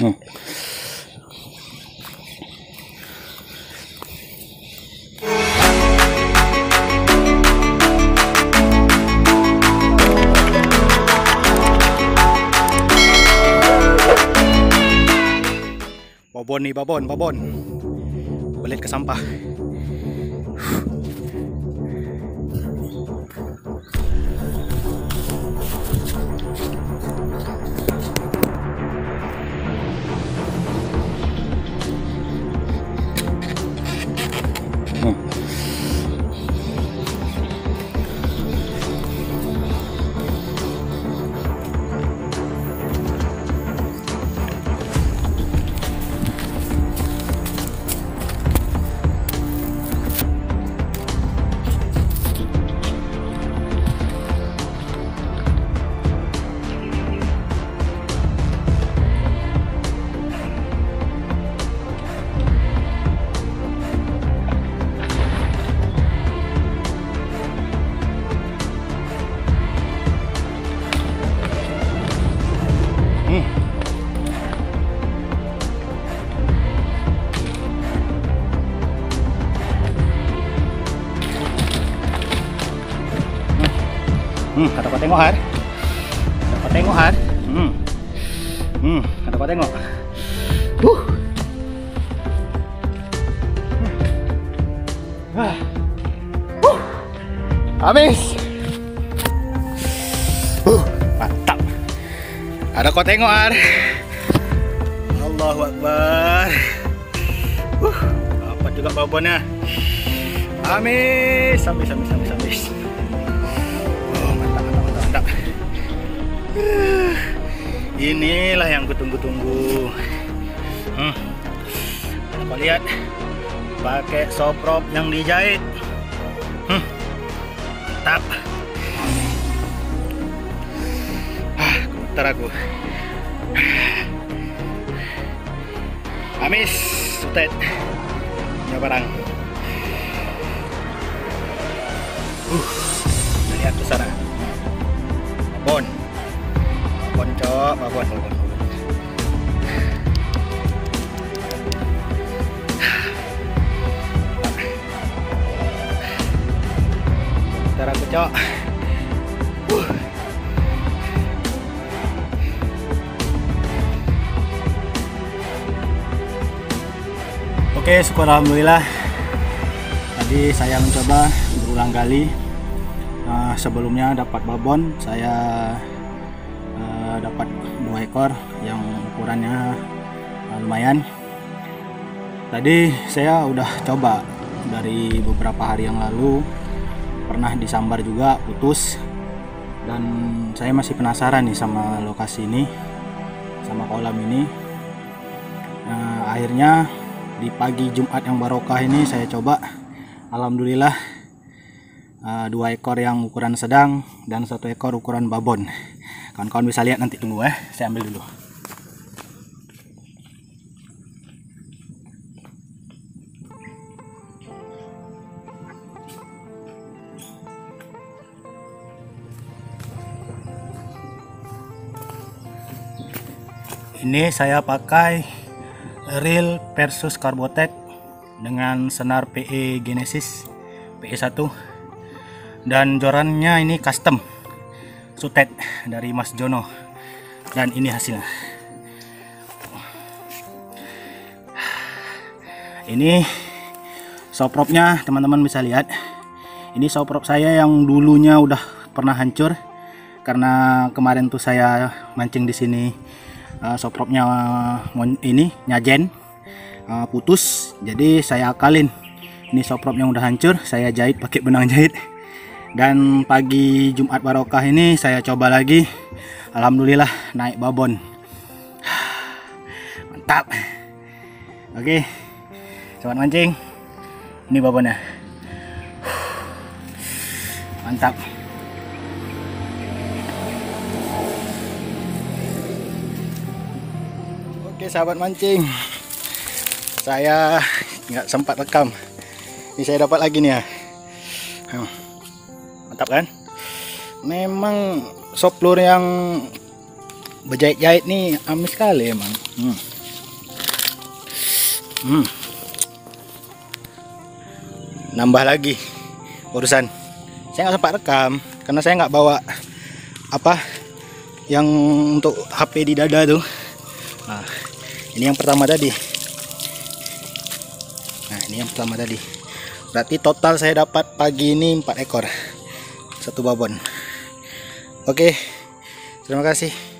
Hmm. Babon nih, babon. Belit ke sampah. Ada kau tengok Har. Ada kau tengok Har. Ada kau tengok. Habis. Mantap. Ada kau tengok Har. Allahu Akbar. Dapat juga babonnya. Habis. Mantap. Inilah yang kutunggu-tunggu. Kau lihat, pakai soprop yang dijahit. Mantap. Bentar aku. Amis, sutet. Punya barang. Lihat ke sana. Babon cok, babon. Bentar aku cok. Oke, syukur alhamdulillah. Tadi saya mencoba berulang kali. Sebelumnya dapat babon, saya dapat 2 ekor yang ukurannya lumayan. Tadi saya udah coba dari beberapa hari yang lalu, pernah disambar juga putus, dan saya masih penasaran nih sama lokasi ini, sama kolam ini. Akhirnya di pagi Jumat yang barokah ini saya coba, alhamdulillah 2 ekor yang ukuran sedang dan 1 ekor ukuran babon. Kawan-kawan bisa lihat nanti, tunggu saya ambil dulu. Ini saya pakai reel versus Carbotech dengan senar PE Genesis PE1, dan jorannya ini custom sutet dari Mas Jono, dan ini hasilnya. Ini sopropnya, teman-teman bisa lihat. Ini soprop saya yang dulunya udah pernah hancur karena kemarin tuh saya mancing di sini. Sopropnya ini nyajen, putus, jadi saya akalin. Ini soprop yang udah hancur, saya jahit pakai benang jahit. Dan pagi Jumat barokah ini saya coba lagi, alhamdulillah naik babon. Mantap. Oke, sobat mancing, ini babonnya. Mantap. Oke sahabat mancing, saya nggak sempat rekam. Ini saya dapat lagi nih ya. Mantap kan? Memang soplur yang berjahit-jahit nih amis sekali emang. Nambah lagi urusan. Saya nggak sempat rekam karena saya nggak bawa apa yang untuk HP di dada tuh. Nah, ini yang pertama tadi. Nah, ini yang pertama tadi. Berarti total saya dapat pagi ini 4 ekor. Satu babon. Oke. Terima kasih.